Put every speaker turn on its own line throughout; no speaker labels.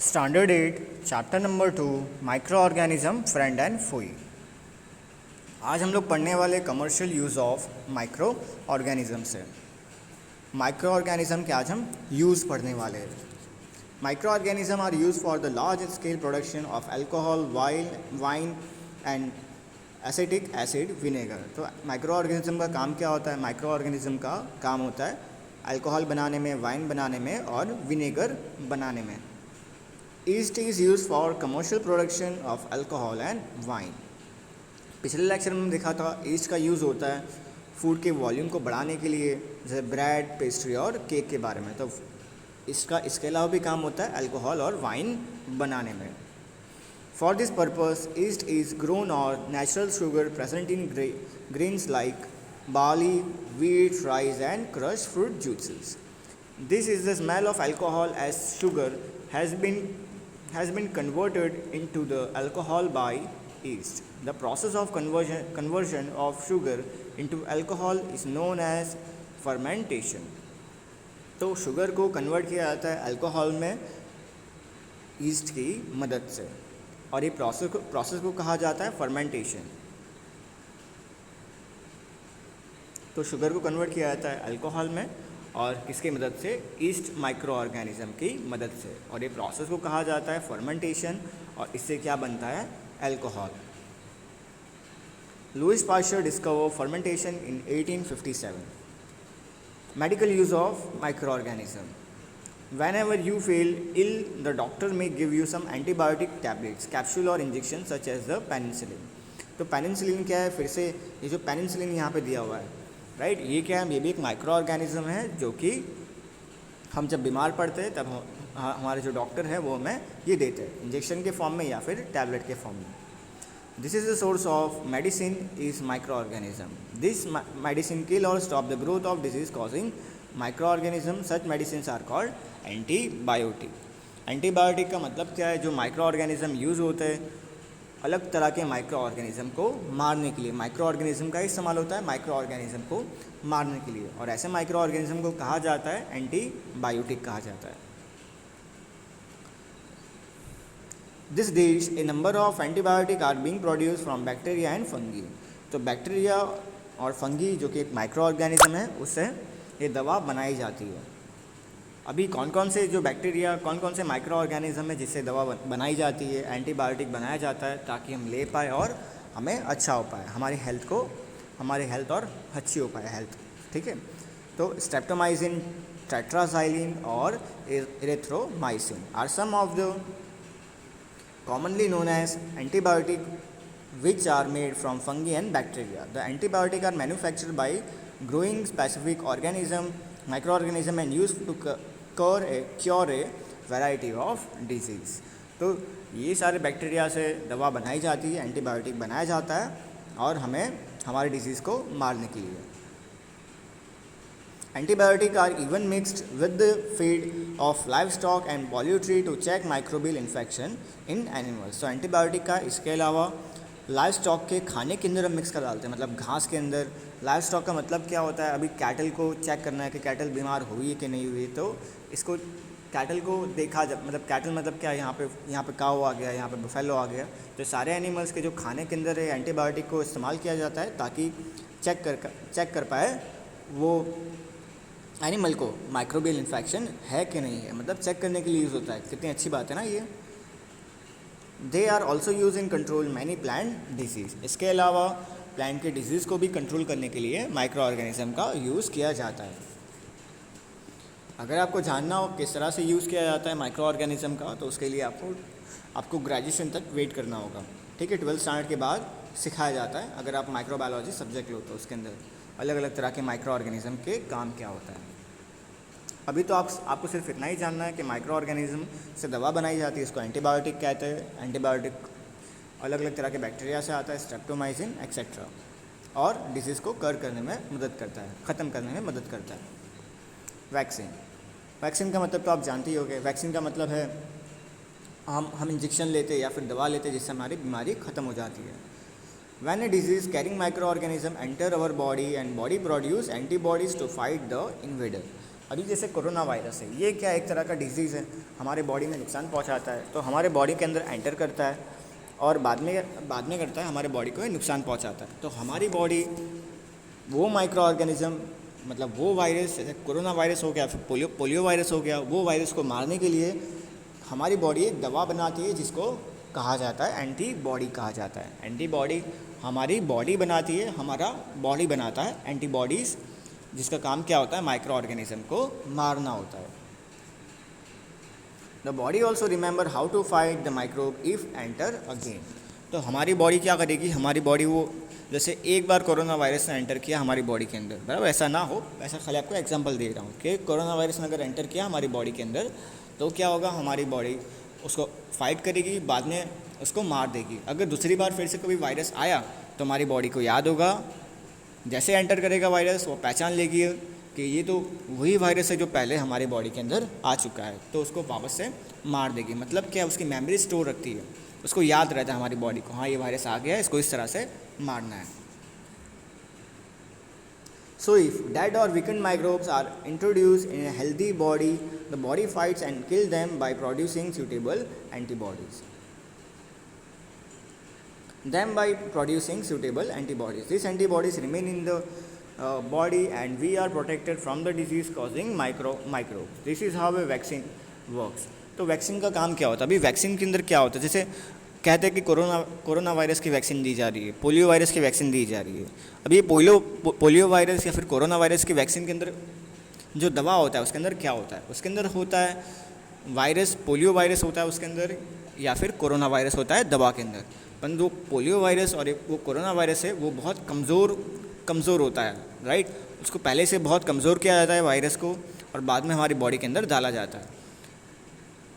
Standard 8 chapter number 2 microorganism friend and foe. आज हम लोग पढ़ने वाले commercial use of micro organism से। माइक्रो ऑर्गेनिज्म के आज हम यूज़ पढ़ने वाले हैं। Microorganism are use for the large scale production of alcohol, wine and acetic acid vinegar. तो माइक्रो ऑर्गेनिज्म का काम क्या होता है? माइक्रो ऑर्गेनिज्म का काम होता है अल्कोहल बनाने में, वाइन बनाने में और विनेगर बनाने में। East is use for commercial production of alcohol and wine. पिछले लेक्चर में देखा था ईस्ट का यूज़ होता है फूड के वॉल्यूम को बढ़ाने के लिए, जैसे ब्रेड, पेस्ट्री और केक के बारे में। तो इसके अलावा भी काम होता है अल्कोहल और वाइन बनाने में। For this purpose yeast is grown और natural sugar present in grains like barley, wheat, rice and crushed fruit juices. This is the smell of alcohol as sugar has been converted into the alcohol by yeast. The process of conversion of sugar into alcohol is known as fermentation. तो sugar को convert किया जाता है alcohol में east की मदद से, और ये प्रोसेस को कहा जाता है फर्मेंटेशन। तो शुगर को कन्वर्ट किया जाता है अल्कोहल में, और किसकी मदद से? ईस्ट माइक्रो ऑर्गेनिज्म की मदद से, और ये प्रोसेस को कहा जाता है फर्मेंटेशन, और इससे क्या बनता है? Alcohol. Louis Pasteur discover fermentation in 1857। Medical use of micro organism. Whenever you feel ill, the doctor may give you some antibiotic tablets, capsule or injection such as the penicillin. तो penicillin क्या है? फिर से ये जो penicillin यहाँ पे दिया हुआ है, राइट, ये क्या है? ये भी एक माइक्रो ऑर्गेनिज्म है जो कि हम जब बीमार पड़ते हैं तब हमारे जो डॉक्टर है वो हमें ये देते हैं इंजेक्शन के फॉर्म में या फिर टैबलेट के फॉर्म में। This is the source of medicine is microorganism. This medicine kill और stop the growth of disease causing microorganism. Such medicine are called antibiotic. Antibiotic का मतलब क्या है? जो माइक्रो ऑर्गेनिज्म यूज़ होते हैं अलग तरह के माइक्रो ऑर्गेनिज्म को मारने के लिए। माइक्रो ऑर्गेनिज्म का इस्तेमाल होता है माइक्रो ऑर्गेनिज्म को मारने के लिए, और ऐसे माइक्रो ऑर्गेनिज्म को कहा जाता है एंटीबायोटिक कहा जाता है। This days a number of antibiotic are being produce from bacteria and fungi. तो बैक्टीरिया और फंगी जो कि एक माइक्रो ऑर्गेनिज्म है उससे ये दवा बनाई जाती है। अभी कौन कौन से जो बैक्टीरिया, कौन कौन से माइक्रो ऑर्गेनिज्म है जिससे दवा बनाई जाती है, एंटीबायोटिक बनाया जाता है ताकि हम ले पाए और हमें अच्छा हो पाए, हमारी हेल्थ और अच्छी हो पाए हेल्थ, ठीक है। तो स्ट्रेप्टोमाइसिन, टेट्रासाइलिन और erythromycin are some of the commonly known as antibiotic which are made from fungi and bacteria. The antibiotic are manufactured by growing specific microorganism and used to cure a variety of disease. तो ये सारे bacteria से दवा बनाई जाती है, antibiotic बनाया जाता है और हमें हमारी डिजीज़ को मारने के लिए। Antibiotics are even mixed with the feed of livestock and poultry to check microbial infection in animals. So antibiotic का इसके अलावा लाइवस्टॉक के खाने के अंदर हम मिक्स कर डालते हैं, मतलब घास के अंदर। लाइवस्टॉक का मतलब क्या होता है? अभी कैटल को चेक करना है कि कैटल बीमार हुई है कि नहीं हुई, तो इसको कैटल को देखा जब, मतलब कैटल मतलब क्या है? यहाँ पे काऊ आ गया, यहाँ पे बफेलो आ गया, तो सारे एनिमल्स के जो खाने के अंदर है एंटीबायोटिक को इस्तेमाल किया जाता है ताकि चेक कर पाए वो एनिमल को माइक्रोबियल इन्फेक्शन है कि नहीं है, मतलब चेक करने के लिए यूज़ होता है। कितनी अच्छी बात है ना ये। They are also use in control many plant disease. इसके अलावा प्लांट के डिजीज़ को भी कंट्रोल करने के लिए माइक्रो ऑर्गेनिज्म का यूज़ किया जाता है। अगर आपको जानना हो किस तरह से यूज़ किया जाता है माइक्रो ऑर्गेनिज्म का, तो उसके लिए आपको ग्रेजुएशन तक वेट करना होगा, ठीक है। 12th स्टैंडर्ड के बाद सिखाया जाता है। अगर आप माइक्रोबायोलॉजी सब्जेक्ट लो तो उसके अंदर अलग अलग तरह के माइक्रो ऑर्गेनिज्म के काम क्या होता है। अभी तो आपको सिर्फ इतना ही जानना है कि माइक्रो ऑर्गेनिज्म से दवा बनाई जाती है, इसको एंटीबायोटिक कहते हैं। एंटीबायोटिक अलग अलग तरह के बैक्टीरिया से आता है, स्ट्रेप्टोमाइसिन एक्सेट्रा, और डिजीज़ को करने में मदद करता है, ख़त्म करने में मदद करता है। वैक्सीन का मतलब तो आप जानते ही होंगे। वैक्सीन का मतलब है हम इंजेक्शन लेते या फिर दवा लेते जिससे हमारी बीमारी ख़त्म हो जाती है। When a disease carrying microorganism enter our body and body produce antibodies to fight the invader. अभी जैसे कोरोना वायरस है, ये क्या एक तरह का डिजीज़ है, हमारे बॉडी में नुकसान पहुंचाता है, तो हमारे बॉडी के अंदर एंटर करता है और बाद में करता है हमारे बॉडी को ये नुकसान पहुंचाता है। तो हमारी बॉडी वो माइक्रो ऑर्गेनिज्म, मतलब वो वायरस, जैसे कोरोना वायरस हो गया, फिर पोलियो वायरस हो गया, वो वायरस को मारने के लिए हमारी बॉडी एक दवा बनाती है जिसको कहा जाता है एंटीबॉडी कहा जाता है। एंटीबॉडी हमारी बॉडी बनाती है, हमारा बॉडी बनाता है एंटीबॉडीज़, जिसका काम क्या होता है, माइक्रो ऑर्गेनिज्म को मारना होता है। The body also remember how to fight the microbe if enter again. तो हमारी बॉडी क्या करेगी, हमारी बॉडी वो जैसे एक बार कोरोना वायरस ने एंटर किया हमारी बॉडी के अंदर, बराबर, ऐसा ना हो, ऐसा खाली आपको एग्जांपल दे रहा हूँ कि कोरोना वायरस ने अगर एंटर किया हमारी बॉडी के अंदर तो क्या होगा, हमारी बॉडी उसको फाइट करेगी, बाद में उसको मार देगी। अगर दूसरी बार फिर से कोई वायरस आया तो हमारी बॉडी को याद होगा, जैसे एंटर करेगा वायरस वो पहचान लेगी कि ये तो वही वायरस है जो पहले हमारी बॉडी के अंदर आ चुका है, तो उसको वापस से मार देगी। मतलब क्या, उसकी मेमोरी स्टोर रखती है, उसको याद रहता है हमारी बॉडी को, हाँ ये वायरस आ गया है, इसको इस तरह से मारना है। So if dead or weakened microbes are introduced in a healthy body, the body fights and kills them by producing suitable antibodies. These antibodies remain in the body and we are protected from the disease causing microbes. This is how a vaccine works. तो vaccine का काम क्या होता है? अभी vaccine के अंदर क्या होता है, जैसे कहते हैं कि कोरोना वायरस की वैक्सीन दी जा रही है, पोलियो वायरस की वैक्सीन दी जा रही है। अब ये पोलियो वायरस या फिर कोरोना वायरस की वैक्सीन के अंदर जो दवा होता है उसके अंदर क्या होता है, उसके अंदर होता है वायरस, पोलियो वायरस होता है उसके अंदर, या फिर कोरोना वायरस होता है दवा के अंदर। पर जो पोलियो वायरस और वो कोरोना वायरस है वो बहुत कमज़ोर होता है, राइट। उसको पहले से बहुत कमज़ोर किया जाता है वायरस को, और बाद में हमारी बॉडी के अंदर डाला जाता है।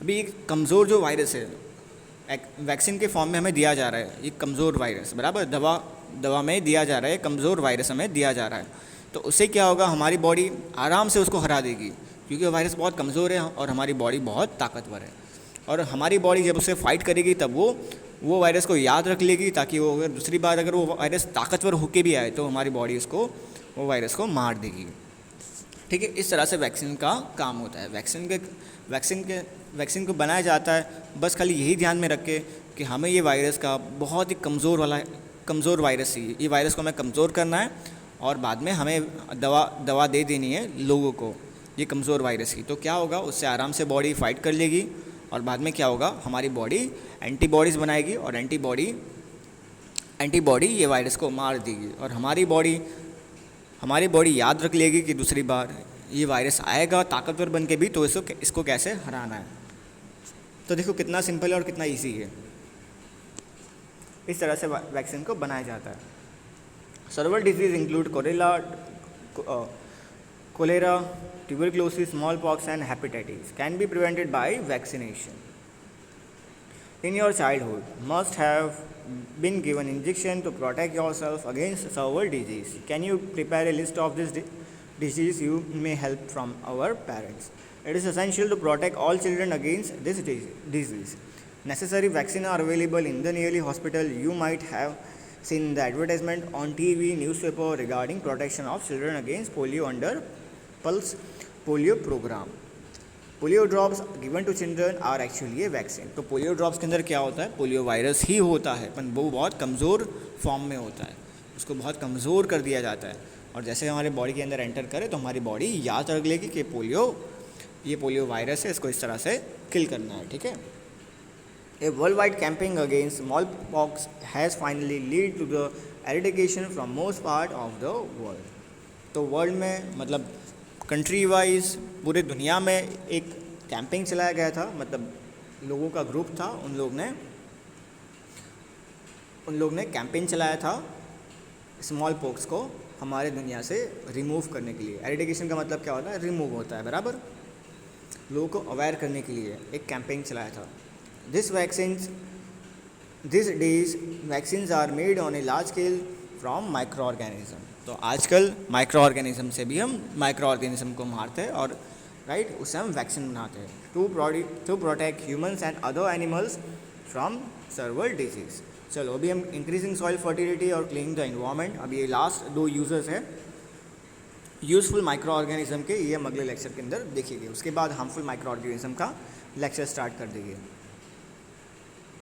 अभी एक कमज़ोर जो वायरस है वैक्सीन के फॉर्म में हमें दिया जा रहा है, ये कमज़ोर वायरस, बराबर, दवा में दिया जा रहा है, कमज़ोर वायरस हमें दिया जा रहा है। तो उससे क्या होगा, हमारी बॉडी आराम से उसको हरा देगी, क्योंकि वायरस बहुत कमज़ोर है और हमारी बॉडी बहुत ताकतवर है। और हमारी बॉडी जब उससे फाइट करेगी तब वो वायरस को याद रख लेगी, ताकि वो अगर दूसरी बार अगर वो वायरस ताकतवर होके भी आए तो हमारी बॉडी वो वायरस को मार देगी। ठीक है, इस तरह से वैक्सीन का काम होता है। वैक्सीन को बनाया जाता है बस खाली यही ध्यान में रख के कि हमें ये वायरस का बहुत ही कमज़ोर वायरस है, ये वायरस को हमें कमज़ोर करना है और बाद में हमें दवा दे देनी है लोगों को ये कमज़ोर वायरस की। तो क्या होगा, उससे आराम से बॉडी फाइट कर लेगी और बाद में क्या होगा, हमारी बॉडी एंटीबॉडीज़ बनाएगी और एंटीबॉडी ये वायरस को मार देगी और हमारी बॉडी याद रख लेगी कि दूसरी बार ये वायरस आएगा ताकतवर बन के भी, तो इसको कैसे हराना है। तो देखो कितना सिंपल है और कितना इजी है। इस तरह से वैक्सीन को बनाया जाता है। Several disease include cholera, tuberculosis, smallpox and hepatitis can be prevented by vaccination. In your childhood, must have been given injection to protect yourself against several disease. Can you prepare a list of this disease you may help from our parents? It is essential to protect all children against this disease. Necessary vaccines are available in the nearly hospital. You might have seen the advertisement on TV, newspaper regarding protection of children against polio under Pulse Polio program. Polio drops given to children are actually a vaccine. तो polio drops के अंदर क्या होता है, polio virus ही होता है, पर वो बहुत कमज़ोर फॉर्म में होता है, उसको बहुत कमज़ोर कर दिया जाता है और जैसे हमारे बॉडी के अंदर एंटर करे तो हमारी बॉडी याद रख लेगी कि ये पोलियो वायरस है, इसको इस तरह से किल करना है। ठीक है, a worldwide campaign against smallpox has finally lead to the eradication from most part of the world. तो वर्ल्ड में मतलब कंट्री वाइज पूरे दुनिया में एक कैंपेन चलाया गया था, मतलब लोगों का ग्रुप था, उन लोग ने कैंपेन चलाया था स्मॉल पॉक्स को हमारे दुनिया से रिमूव करने के लिए। एरिडिकेशन का मतलब क्या होता है, रिमूव होता है, बराबर। लोगों को अवेयर करने के लिए एक कैंपेन चलाया था। This days vaccines are made on a large scale from micro organism. तो आजकल माइक्रो ऑर्गेनिज्म से भी हम माइक्रो ऑर्गेनिज्म को मारते हैं और राइट उससे हम वैक्सीन बनाते हैं to protect humans and other animals from several disease. चलो अभी हम इंक्रीजिंग सॉइल फर्टिलिटी और क्लीनिंग द एनवायरनमेंट, अब ये लास्ट दो यूजर्स है। यूज़फुल माइक्रो ऑर्गेनिज्म के ये हम अगले लेक्चर के अंदर देखेंगे। उसके बाद हार्मफुल माइक्रो ऑर्गेनिज्म का लेक्चर स्टार्ट कर देंगे।